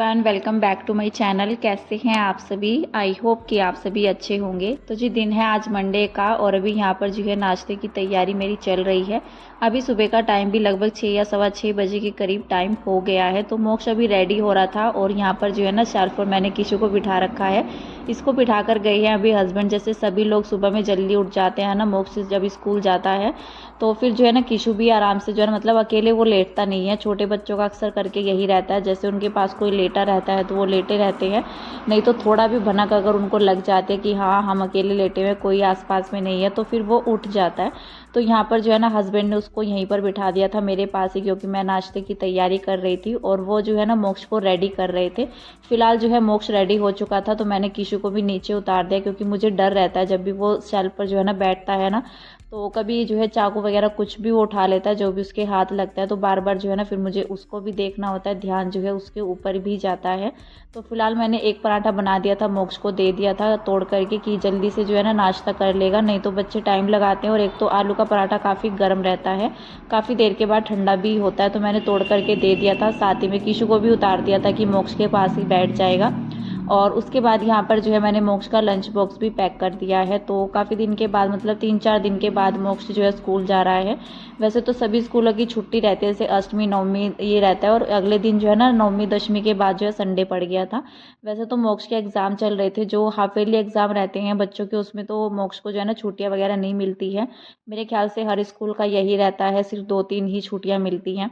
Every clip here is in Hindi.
Everyone, welcome back to my channel. कैसे हैं आप सभी? आई होप कि आप सभी अच्छे होंगे। तो जी दिन है आज मंडे का और अभी यहाँ पर जो है नाश्ते की तैयारी मेरी चल रही है। अभी सुबह का टाइम भी लगभग 6 या सवा 6 बजे के करीब टाइम हो गया है। तो मोक्ष अभी रेडी हो रहा था और यहाँ पर जो है ना शेल्फ पर मैंने किशु को बिठा रखा है। इसको बिठा कर गए हैं अभी हस्बैंड। जैसे सभी लोग सुबह में जल्दी उठ जाते हैं ना, मोक्ष जब स्कूल जाता है तो फिर जो है ना किशु भी आराम से जो है ना मतलब अकेले वो लेटता नहीं है। छोटे बच्चों का अक्सर करके यही रहता है, जैसे उनके पास कोई लेटा रहता है तो वो लेटे रहते हैं, नहीं तो थोड़ा भी भनक अगर उनको लग जाते हैं कि हाँ हम अकेले लेटे हुए कोई आसपास में नहीं है तो फिर वो उठ जाता है। तो यहाँ पर जो है ना हस्बैंड ने उसको यहीं पर बिठा दिया था मेरे पास ही, क्योंकि मैं नाश्ते की तैयारी कर रही थी और वो जो है ना मोक्ष को रेडी कर रहे थे। फिलहाल जो है मोक्ष रेडी हो चुका था तो मैंने किशु को भी नीचे उतार दिया, क्योंकि मुझे डर रहता है जब भी वो शेल्फ पर जो है ना बैठता है ना तो कभी जो है चाकू वगैरह कुछ भी वो उठा लेता है, जो भी उसके हाथ लगता है तो बार बार जो है ना फिर मुझे उसको भी देखना होता है, ध्यान जो है उसके ऊपर भी जाता है। तो फिलहाल मैंने एक पराठा बना दिया था, मोक्ष को दे दिया था तोड़ करके कि जल्दी से जो है ना नाश्ता कर लेगा, नहीं तो बच्चे टाइम लगाते हैं। और एक तो आलू का पराठा काफ़ी गर्म रहता है, काफ़ी देर के बाद ठंडा भी होता है, तो मैंने तोड़ करके दे दिया था। साथ ही में किशु को भी उतार दिया था कि मोक्ष के पास ही बैठ जाएगा। और उसके बाद यहाँ पर जो है मैंने मोक्ष का लंच बॉक्स भी पैक कर दिया है। तो काफ़ी दिन के बाद मतलब 3-4 दिन के बाद मोक्ष जो है स्कूल जा रहा है। वैसे तो सभी स्कूलों की छुट्टी रहती है, जैसे अष्टमी नवमी ये रहता है, और अगले दिन जो है ना नवमी दशमी के बाद जो है संडे पड़ गया था। वैसे तो मोक्ष के एग्ज़ाम चल रहे थे, जो हाफ ईयरली एग्ज़ाम रहते हैं बच्चों के, उसमें तो मोक्ष को जो है ना छुट्टियाँ वगैरह नहीं मिलती है। मेरे ख्याल से हर स्कूल का यही रहता है, सिर्फ 2-3 ही छुट्टियाँ मिलती हैं।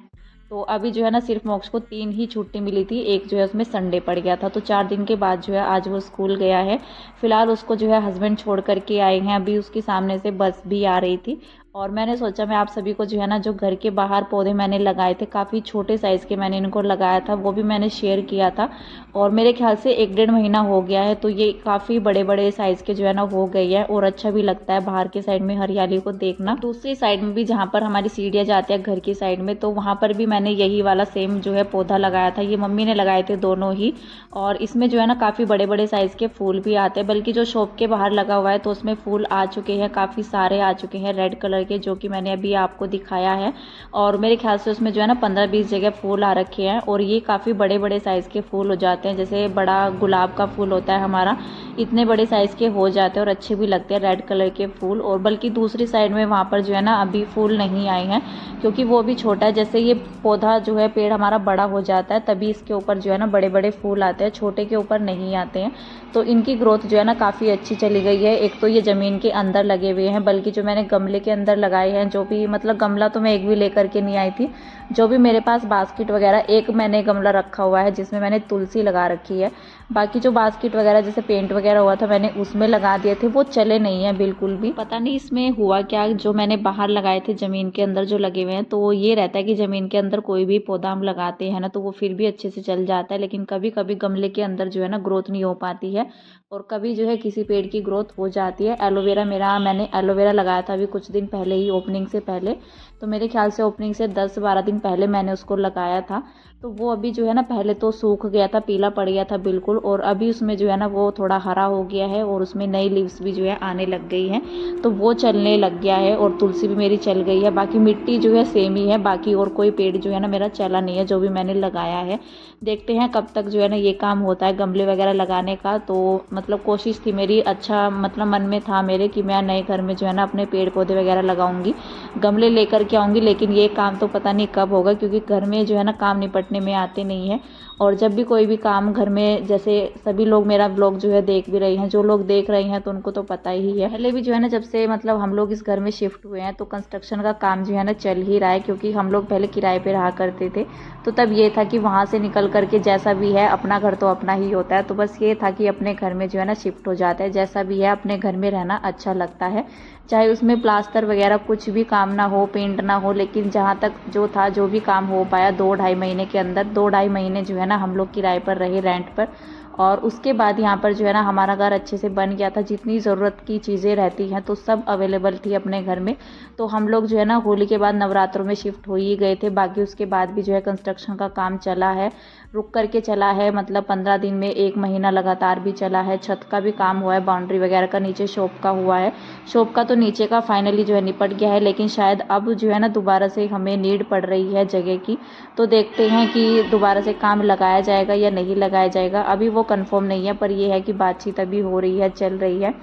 तो अभी जो है ना सिर्फ मोक्ष को 3 ही छुट्टी मिली थी, एक जो है उसमें संडे पड़ गया था। तो 4 दिन के बाद जो है आज वो स्कूल गया है। फिलहाल उसको जो है हस्बैंड छोड़ करके आए हैं, अभी उसके सामने से बस भी आ रही थी। और मैंने सोचा मैं आप सभी को जो है ना जो घर के बाहर पौधे मैंने लगाए थे, काफ़ी छोटे साइज़ के मैंने इनको लगाया था, वो भी मैंने शेयर किया था। और मेरे ख्याल से 1-1.5 महीना हो गया है, तो ये काफ़ी बड़े बड़े साइज़ के जो है ना हो गई है और अच्छा भी लगता है बाहर के साइड में हरियाली को देखना। दूसरी साइड में भी जहाँ पर हमारी सीढ़ियाँ जाती है घर की साइड में, तो वहाँ पर भी मैंने यही वाला सेम जो है पौधा लगाया था। ये मम्मी ने लगाए थे दोनों ही, और इसमें जो है ना काफ़ी बड़े बड़े साइज़ के फूल भी आते हैं। बल्कि जो शॉप के बाहर लगा हुआ है तो उसमें फूल आ चुके हैं, काफ़ी सारे आ चुके हैं रेड कलर के, जो कि मैंने अभी आपको दिखाया है। और मेरे ख्याल से उसमें जो है ना 15-20 जगह फूल आ रखे हैं, और ये काफ़ी बड़े बड़े साइज़ के फूल हो जाते हैं। जैसे बड़ा गुलाब का फूल होता है हमारा, इतने बड़े साइज़ के हो जाते हैं और अच्छे भी लगते हैं रेड कलर के फूल। और बल्कि दूसरी साइड में वहाँ पर जो है ना अभी फूल नहीं आए हैं, क्योंकि वो भी छोटा है। जैसे ये पौधा जो है पेड़ हमारा बड़ा हो जाता है तभी इसके ऊपर जो है ना बड़े बड़े फूल आते हैं, छोटे के ऊपर नहीं आते हैं। तो इनकी ग्रोथ जो है ना काफ़ी अच्छी चली गई है। एक तो ये ज़मीन के अंदर लगे हुए हैं, बल्कि जो मैंने गमले के अंदर लगाए हैं, जो भी मतलब गमला तो मैं एक भी लेकर के नहीं आई थी, जो भी मेरे पास बास्केट वगैरह, एक मैंने गमला रखा हुआ है जिसमें मैंने तुलसी लगा रखी है। बाकी जो बास्केट वगैरह जैसे पेंट वगैरह हुआ था मैंने उसमें लगा दिए थे, वो चले नहीं है बिल्कुल भी। पता नहीं इसमें हुआ क्या, जो मैंने बाहर लगाए थे ज़मीन के अंदर जो लगे हुए हैं, तो ये रहता है कि ज़मीन के अंदर कोई भी पौधा हम लगाते हैं ना तो वो फिर भी अच्छे से चल जाता है, लेकिन कभी कभी गमले के अंदर जो है ना ग्रोथ नहीं हो पाती है, और कभी जो है किसी पेड़ की ग्रोथ हो जाती है। एलोवेरा मैंने एलोवेरा लगाया था अभी कुछ दिन पहले ही, ओपनिंग से पहले, तो मेरे ख्याल से ओपनिंग से 10-12 दिन पहले मैंने उसको लगाया था। तो वो अभी जो है ना पहले तो सूख गया था, पीला पड़ गया था बिल्कुल, और अभी उसमें जो है ना वो थोड़ा हरा हो गया है और उसमें नई लीव्स भी जो है आने लग गई हैं, तो वो चलने लग गया है। और तुलसी भी मेरी चल गई है। बाकी मिट्टी जो है सेम ही है, बाकी और कोई पेड़ जो है ना मेरा चला नहीं है जो भी मैंने लगाया है। देखते हैं कब तक जो है ना ये काम होता है गमले वगैरह लगाने का। तो मतलब कोशिश थी मेरी, अच्छा मतलब मन में था मेरे कि मैं नए घर में जो है ना अपने पेड़ पौधे वगैरह लगाऊंगी, गमले लेकर के आऊँगी, लेकिन ये काम तो पता नहीं कब होगा, क्योंकि घर में जो है ना काम निपटने में आते नहीं है। और जब भी कोई भी काम घर में, जैसे सभी लोग मेरा ब्लॉग जो है देख भी रहे हैं, जो लोग देख रहे हैं तो उनको तो पता ही है। पहले भी जो है ना जब से मतलब हम लोग इस घर में शिफ्ट हुए हैं तो कंस्ट्रक्शन का काम जो है ना चल ही रहा है, क्योंकि हम लोग पहले किराए पे रहा करते थे, तो तब ये था कि वहाँ से निकल करके जैसा भी है, अपना घर तो अपना ही होता है, तो बस ये था कि अपने घर में जो है ना शिफ्ट हो जाता है। जैसा भी है अपने घर में रहना अच्छा लगता है, चाहे उसमें प्लास्टर वगैरह कुछ भी काम ना हो, पेंट ना हो, लेकिन जहाँ तक जो था जो भी काम हो पाया 2-2.5 महीने के अंदर, 2-2.5 महीने जो है ना हम लोग किराए पर रहे, रेंट पर, और उसके बाद यहाँ पर जो है ना हमारा घर अच्छे से बन गया था। जितनी ज़रूरत की चीज़ें रहती हैं तो सब अवेलेबल थी अपने घर में। तो हम लोग जो है ना होली के बाद नवरात्रों में शिफ्ट हो ही गए थे। बाकी उसके बाद भी जो है कंस्ट्रक्शन का काम चला है, रुक करके चला है, मतलब 15 दिन में 1 महीना लगातार भी चला है। छत का भी काम हुआ है, बाउंड्री वगैरह का, नीचे शॉप का हुआ है। शॉप का तो नीचे का फाइनली जो है निपट गया है, लेकिन शायद अब जो है ना दोबारा से हमें नीड पड़ रही है जगह की। तो देखते हैं कि दोबारा से काम लगाया जाएगा या नहीं लगाया जाएगा, अभी वो कंफर्म नहीं है। पर ये है कि बातचीत अभी हो रही है, चल रही है,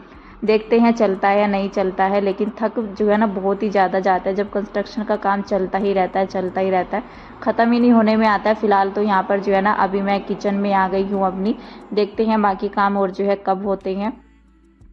देखते हैं चलता है या नहीं चलता है। लेकिन थक जो है ना बहुत ही ज़्यादा जाता है जब कंस्ट्रक्शन का काम चलता ही रहता है, चलता ही रहता है, ख़त्म ही नहीं होने में आता है। फ़िलहाल तो यहाँ पर जो है ना अभी मैं किचन में आ गई हूँ अपनी, देखते हैं बाकी काम और जो है कब होते हैं।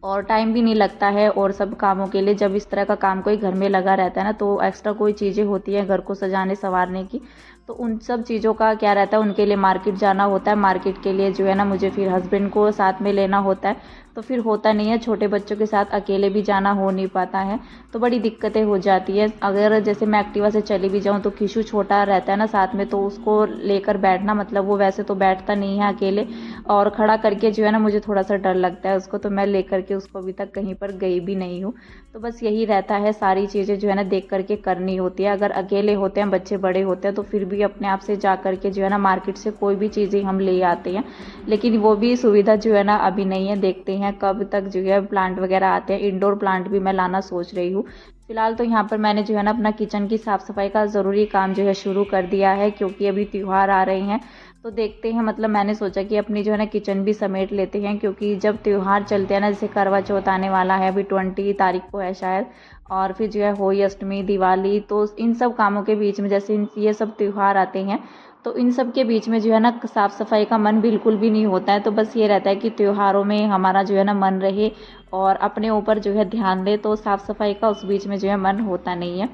और टाइम भी नहीं लगता है और सब कामों के लिए। जब इस तरह का काम कोई घर में लगा रहता है ना तो एक्स्ट्रा कोई चीज़ें होती हैं घर को सजाने संवारने की, तो उन सब चीज़ों का क्या रहता है, उनके लिए मार्केट जाना होता है। मार्केट के लिए जो है ना मुझे फिर हस्बैंड को साथ में लेना होता है, तो फिर होता नहीं है। छोटे बच्चों के साथ अकेले भी जाना हो नहीं पाता है, तो बड़ी दिक्कतें हो जाती है। अगर जैसे मैं एक्टिवा से चली भी जाऊँ तो खिशु छोटा रहता है ना साथ में, तो उसको लेकर बैठना, मतलब वो वैसे तो बैठता नहीं है अकेले, और खड़ा करके जो है ना मुझे थोड़ा सा डर लगता है उसको, तो मैं लेकर के उसको अभी तक कहीं पर गई भी नहीं हूँ। तो बस यही रहता है, सारी चीज़ें जो है ना देख करके करनी होती है। अगर अकेले होते हैं, बच्चे बड़े होते हैं, तो फिर भी अपने आप से जा करके जो है ना मार्केट से कोई भी चीज़ें हम ले आते हैं। लेकिन वो भी सुविधा जो है ना अभी नहीं है, देखते हैं कब तक जो है प्लांट वगैरह आते हैं। इंडोर प्लांट भी मैं लाना सोच रही हूँ। फिलहाल तो यहाँ पर मैंने जो है ना अपना किचन की साफ़ सफाई का ज़रूरी काम जो है शुरू कर दिया है, क्योंकि अभी त्यौहार आ रहे हैं। तो देखते हैं, मतलब मैंने सोचा कि अपनी जो है ना किचन भी समेट लेते हैं, क्योंकि जब त्यौहार चलते हैं ना, जैसे करवा चौथ आने वाला है, अभी 20 तारीख को है शायद, और फिर जो है होली, अष्टमी, दिवाली, तो इन सब कामों के बीच में जैसे ये सब त्यौहार आते हैं, तो इन सब के बीच में जो है ना साफ़ सफाई का मन बिल्कुल भी नहीं होता है। तो बस ये रहता है कि त्योहारों में हमारा जो है ना मन रहे और अपने ऊपर जो है ध्यान दे, तो साफ़ सफाई का उस बीच में जो है मन होता नहीं है।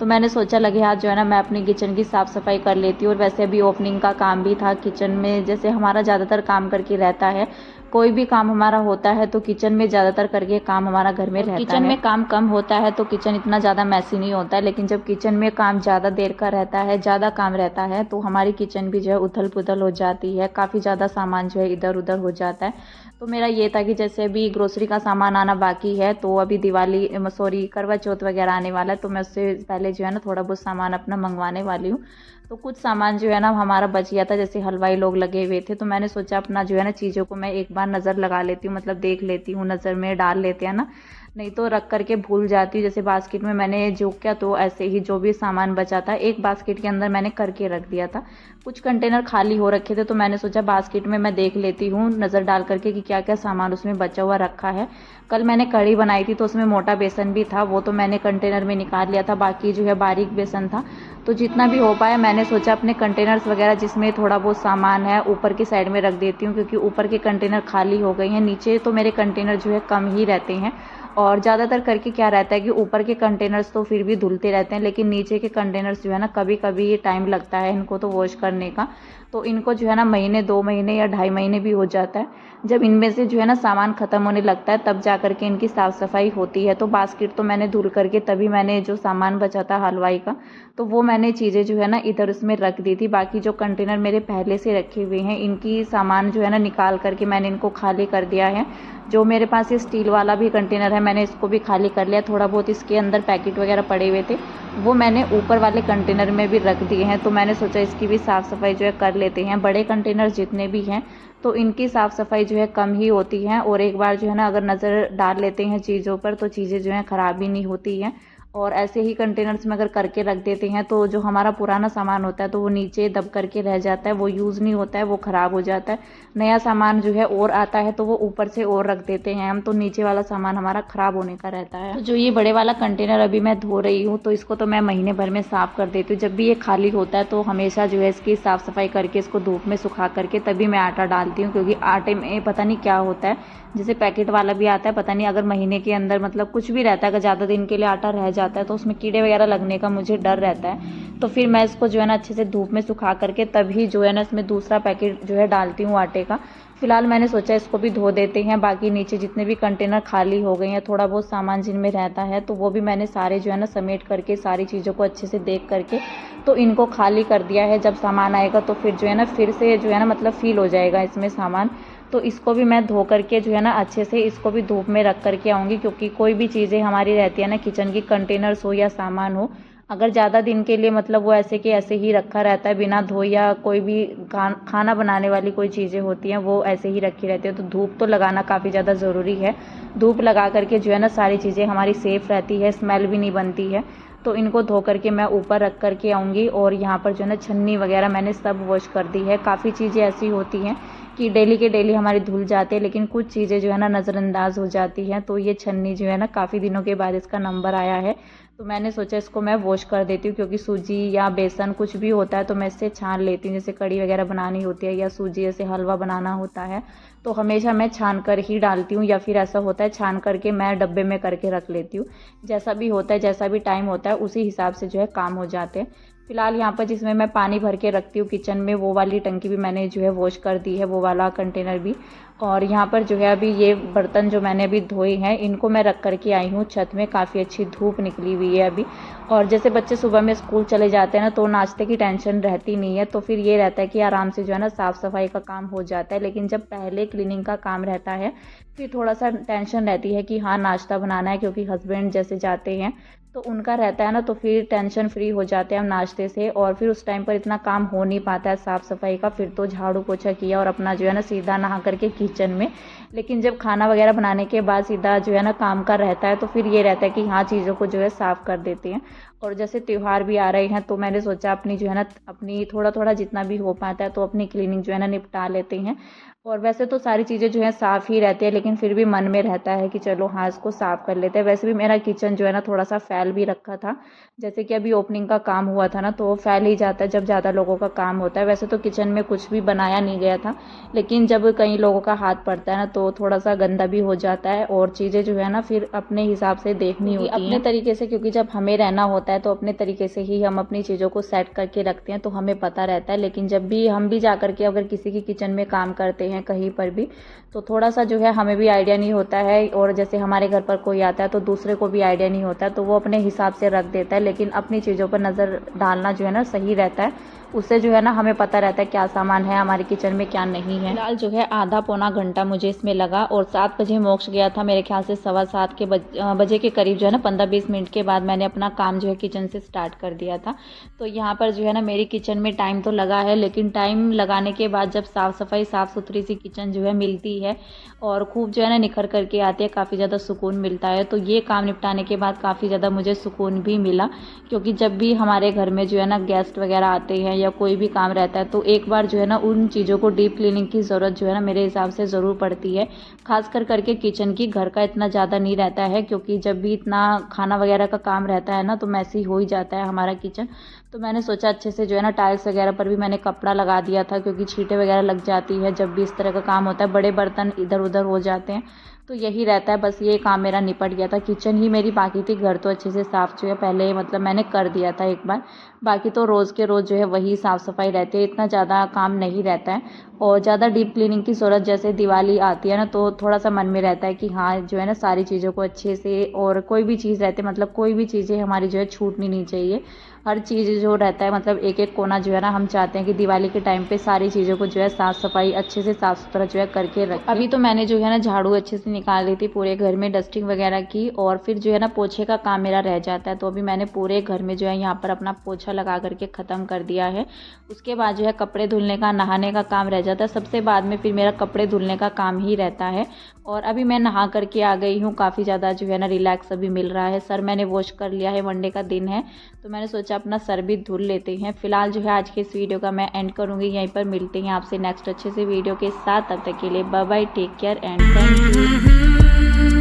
तो मैंने सोचा लगे हाथ जो है ना मैं अपनी किचन की साफ़ सफाई कर लेती हूँ। और वैसे अभी ओपनिंग का काम भी था किचन में, जैसे हमारा ज़्यादातर काम करके रहता है, कोई भी काम हमारा होता है तो किचन में ज़्यादातर करके काम हमारा घर में रहता है। किचन में काम कम होता है तो किचन इतना ज़्यादा मैसी नहीं होता है, लेकिन जब किचन में काम ज़्यादा देर का रहता है, ज़्यादा काम रहता है, तो हमारी किचन भी जो है उथल पुथल हो जाती है, काफ़ी ज़्यादा सामान जो है इधर उधर हो जाता है। तो मेरा ये था कि जैसे अभी ग्रोसरी का सामान आना बाकी है, तो अभी दिवाली सॉरी करवा चौथ वगैरह आने वाला है, तो मैं उससे पहले जो है ना थोड़ा बहुत सामान अपना मंगवाने वाली हूँ। तो कुछ सामान जो है ना हमारा बच गया था, जैसे हलवाई लोग लगे हुए थे, तो मैंने सोचा अपना जो है ना चीज़ों को मैं एक बार नज़र लगा लेती हूँ, मतलब देख लेती हूँ, नज़र में डाल लेते हैं ना, नहीं तो रख करके भूल जाती हूँ। जैसे बास्केट में मैंने जो क्या, तो ऐसे ही जो भी सामान बचा था एक बास्केट के अंदर मैंने करके रख दिया था। कुछ कंटेनर खाली हो रखे थे, तो मैंने सोचा बास्केट में मैं देख लेती हूँ नज़र डाल करके कि क्या क्या सामान उसमें बचा हुआ रखा है। कल मैंने कढ़ी बनाई थी तो उसमें मोटा बेसन भी था, वो तो मैंने कंटेनर में निकाल लिया था, बाकी जो है बारीक बेसन था। तो जितना भी हो पाया मैंने सोचा अपने कंटेनर्स वगैरह जिसमें थोड़ा बहुत सामान है ऊपर की साइड में रख देती हूँ, क्योंकि ऊपर के कंटेनर खाली हो गए हैं, नीचे तो मेरे कंटेनर जो है कम ही रहते हैं। और ज़्यादातर करके क्या रहता है कि ऊपर के कंटेनर्स तो फिर भी धुलते रहते हैं, लेकिन नीचे के कंटेनर्स जो है ना कभी कभी टाइम लगता है इनको तो वॉश करने का, तो इनको जो है ना महीने 2 महीने या 2.5 महीने भी हो जाता है। जब इनमें से जो है ना सामान ख़त्म होने लगता है तब जा करके इनकी साफ़ सफाई होती है। तो बास्केट तो मैंने धुल करके तभी मैंने जो सामान बचा था हलवाई का, तो वो मैंने चीज़ें जो है ना इधर उसमें रख दी थी। बाकी जो कंटेनर मेरे पहले से रखे हुए हैं इनकी सामान जो है ना निकाल करके मैंने इनको खाली कर दिया है। जो मेरे पास ये स्टील वाला भी कंटेनर है मैंने इसको भी खाली कर लिया। थोड़ा बहुत इसके अंदर पैकेट वगैरह पड़े हुए थे, वो मैंने ऊपर वाले कंटेनर में भी रख दिए हैं। तो मैंने सोचा इसकी भी साफ़ सफाई जो है कर लेते हैं। बड़े कंटेनर जितने भी हैं तो इनकी साफ़ सफाई जो है कम ही होती है, और एक बार जो है ना अगर नज़र डाल लेते हैं चीज़ों पर तो चीज़ें जो हैं ख़राब भी नहीं होती हैं। और ऐसे ही कंटेनर्स में अगर करके रख देते हैं तो जो हमारा पुराना सामान होता है तो वो नीचे दब करके रह जाता है, वो यूज़ नहीं होता है, वो ख़राब हो जाता है। नया सामान जो है और आता है तो वो ऊपर से और रख देते हैं हम, तो नीचे वाला सामान हमारा ख़राब होने का रहता है। तो जो ये बड़े वाला कंटेनर अभी मैं धो रही हूँ तो इसको तो मैं महीने भर में साफ़ कर देती हूँ। जब भी ये खाली होता है तो हमेशा जो है इसकी साफ़ सफाई करके इसको धूप में सुखा करके तभी मैं आटा डालती हूँ, क्योंकि आटे में पता नहीं क्या होता है, जैसे पैकेट वाला भी आता है, पता नहीं अगर महीने के अंदर मतलब कुछ भी रहता है, अगर ज़्यादा दिन के लिए आटा रह जाता है तो उसमें कीड़े वगैरह लगने का मुझे डर रहता है। तो फिर मैं इसको जो है ना अच्छे से धूप में सुखा करके तभी जो है ना इसमें दूसरा पैकेट जो है डालती हूँ आटे का। फिलहाल मैंने सोचा इसको भी धो देते हैं। बाकी नीचे जितने भी कंटेनर खाली हो गए हैं, थोड़ा बहुत सामान जिनमें रहता है तो वो भी मैंने सारे जो है ना समेट करके सारी चीज़ों को अच्छे से देख करके तो इनको खाली कर दिया है। जब सामान आएगा तो फिर जो है ना फिर से जो है ना मतलब फ़ील हो जाएगा इसमें सामान, तो इसको भी मैं धो करके जो है ना अच्छे से इसको भी धूप में रख करके आऊँगी, क्योंकि कोई भी चीज़ें हमारी रहती है ना किचन की, कंटेनर्स हो या सामान हो, अगर ज़्यादा दिन के लिए मतलब वो ऐसे के ऐसे ही रखा रहता है बिना धोए, या कोई भी खाना बनाने वाली कोई चीज़ें होती हैं वो ऐसे ही रखी रहती है, तो धूप तो लगाना काफ़ी ज़्यादा ज़रूरी है। धूप लगा करके जो है ना सारी चीज़ें हमारी सेफ़ रहती है, स्मेल भी नहीं बनती है। तो इनको धो करके मैं ऊपर रख करके आऊँगी। और यहाँ पर जो है ना छन्नी वगैरह मैंने सब वॉश कर दी है। काफ़ी चीज़ें ऐसी होती हैं कि डेली के डेली हमारी धुल जाते हैं, लेकिन कुछ चीज़ें जो है ना नज़रअंदाज हो जाती हैं। तो ये छन्नी जो है ना काफ़ी दिनों के बाद इसका नंबर आया है, तो मैंने सोचा इसको मैं वॉश कर देती हूँ, क्योंकि सूजी या बेसन कुछ भी होता है तो मैं इससे छान लेती हूँ। जैसे कड़ी वगैरह बनानी होती है या सूजी जैसे हलवा बनाना होता है, तो हमेशा मैं छान कर ही डालती हूँ, या फिर ऐसा होता है छान करके मैं डब्बे में करके रख लेती हूँ। जैसा भी होता है, जैसा भी टाइम होता है उसी हिसाब से जो है काम हो जाते हैं। फिलहाल यहाँ पर जिसमें मैं पानी भर के रखती हूँ किचन में, वो वाली टंकी भी मैंने जो है वॉश कर दी है, वो वाला कंटेनर भी। और यहाँ पर जो है अभी ये बर्तन जो मैंने अभी धोए हैं इनको मैं रख करके आई हूँ छत में। काफ़ी अच्छी धूप निकली हुई है अभी। और जैसे बच्चे सुबह में स्कूल चले जाते हैं ना, तो नाश्ते की टेंशन रहती नहीं है, तो फिर ये रहता है कि आराम से जो है ना साफ़ सफाई का काम हो जाता है। लेकिन जब पहले क्लीनिंग का काम रहता है फिर थोड़ा सा टेंशन रहती है कि हाँ नाश्ता बनाना है, क्योंकि हस्बैंड जैसे जाते हैं तो उनका रहता है ना, तो फिर टेंशन फ्री हो जाते हैं हम नाश्ते से। और फिर उस टाइम पर इतना काम हो नहीं पाता है साफ़ सफाई का। फिर तो झाड़ू पोछा किया और अपना जो है ना सीधा नहा करके किचन में। लेकिन जब खाना वगैरह बनाने के बाद सीधा जो है ना काम का रहता है, तो फिर ये रहता है कि हाँ चीज़ों को जो है साफ़ कर देते हैं। और जैसे त्यौहार भी आ रहे हैं, तो मैंने सोचा अपनी जो है ना अपनी थोड़ा थोड़ा जितना भी हो पाता है तो अपनी क्लीनिंग जो है ना निपटा लेते हैं। और वैसे तो सारी चीज़ें जो है साफ़ ही रहती है, लेकिन फिर भी मन में रहता है कि चलो हाँ इसको साफ़ कर लेते हैं। वैसे भी मेरा किचन जो है ना थोड़ा सा फैल भी रखा था, जैसे कि अभी ओपनिंग का काम हुआ था ना, तो वो फैल ही जाता है जब ज़्यादा लोगों का काम होता है। वैसे तो किचन में कुछ भी बनाया नहीं गया था, लेकिन जब कई लोगों का हाथ पड़ता है ना, तो थोड़ा सा गंदा भी हो जाता है। और चीज़ें जो है ना फिर अपने हिसाब से देखनी होती हैं, अपने तरीके से, क्योंकि जब हमें रहना होता है तो अपने तरीके से ही हम अपनी चीज़ों को सेट करके रखते हैं, तो हमें पता रहता है। लेकिन जब भी हम भी जा करके अगर किसी की किचन में काम करते हैं कहीं पर भी, तो थोड़ा सा जो है हमें भी आइडिया नहीं होता है। और जैसे हमारे घर पर कोई आता है तो दूसरे को भी आइडिया नहीं होता है, तो वो अपने हिसाब से रख देता है। लेकिन अपनी चीज़ों पर नज़र डालना जो है ना सही रहता है, उससे जो है ना हमें पता रहता है क्या सामान है हमारे किचन में क्या नहीं है। फिलहाल जो है आधा पौना घंटा मुझे इसमें लगा, और 7 बजे मोक्ष गया था, मेरे ख्याल से 7:15 के बजे के करीब जो है ना 15-20 मिनट के बाद मैंने अपना काम जो है किचन से स्टार्ट कर दिया था। तो यहाँ पर जो है ना मेरी किचन में टाइम तो लगा है, लेकिन टाइम लगाने के बाद जब साफ़ सफाई साफ़ सुथरी सी किचन जो है मिलती है और खूब जो है ना निखर करके आती है, काफ़ी ज़्यादा सुकून मिलता है। तो ये काम निपटाने के बाद काफ़ी ज़्यादा मुझे सुकून भी मिला, क्योंकि जब भी हमारे घर में जो है ना गेस्ट वगैरह आते हैं या कोई भी काम रहता है, तो एक बार जो है ना उन चीज़ों को डीप क्लीनिंग की ज़रूरत जो है ना मेरे हिसाब से ज़रूर पड़ती है। खासकर करके किचन की, घर का इतना ज़्यादा नहीं रहता है, क्योंकि जब भी इतना खाना वगैरह का काम रहता है ना तो मैसी हो ही जाता है हमारा किचन। तो मैंने सोचा अच्छे से जो है ना टाइल्स वगैरह पर भी मैंने कपड़ा लगा दिया था, क्योंकि छींटे वगैरह लग जाती है जब भी इस तरह का काम होता है, बड़े बर्तन इधर उधर हो जाते हैं। तो यही रहता है, बस ये काम मेरा निपट गया था। किचन ही मेरी बाकी थी, घर तो अच्छे से साफ़ जो है पहले मतलब मैंने कर दिया था एक बार। बाकी तो रोज़ के रोज़ जो है वही साफ़ सफाई रहती है, इतना ज़्यादा काम नहीं रहता है। और ज़्यादा डीप क्लीनिंग की ज़रूरत जैसे दिवाली आती है ना, तो थोड़ा सा मन में रहता है कि हाँ जो है ना सारी चीज़ों को अच्छे से, और कोई भी चीज़ रहती है मतलब कोई भी चीज़ें हमारी जो है छूटनी नहीं चाहिए। हर चीज़ जो रहता है मतलब एक एक कोना जो है ना हम चाहते हैं कि दिवाली के टाइम पे सारी चीज़ों को जो है साफ़ सफाई अच्छे से साफ़ सुथरा जो है करके रखें। अभी तो मैंने जो है ना झाड़ू अच्छे से निकाल ली थी पूरे घर में, डस्टिंग वगैरह की, और फिर जो है ना पोछे का काम मेरा रह जाता है। तो अभी मैंने पूरे घर में जो है यहाँ पर अपना पोछा लगा करके ख़त्म कर दिया है। उसके बाद जो है कपड़े धुलने का, नहाने का काम रह जाता है। सबसे बाद में फिर मेरा कपड़े धुलने का काम ही रहता है। और अभी मैं नहा करके आ गई हूँ, काफ़ी ज़्यादा जो है ना रिलैक्स अभी मिल रहा है। सर मैंने वॉश कर लिया है, मंडे का दिन है तो मैंने सोचा अपना सर भी धुल लेते हैं। फिलहाल जो है आज के इस वीडियो का मैं एंड करूँगी यहीं पर। मिलते हैं आपसे नेक्स्ट अच्छे से वीडियो के साथ, तब तक के लिए bye bye, take care and thank you.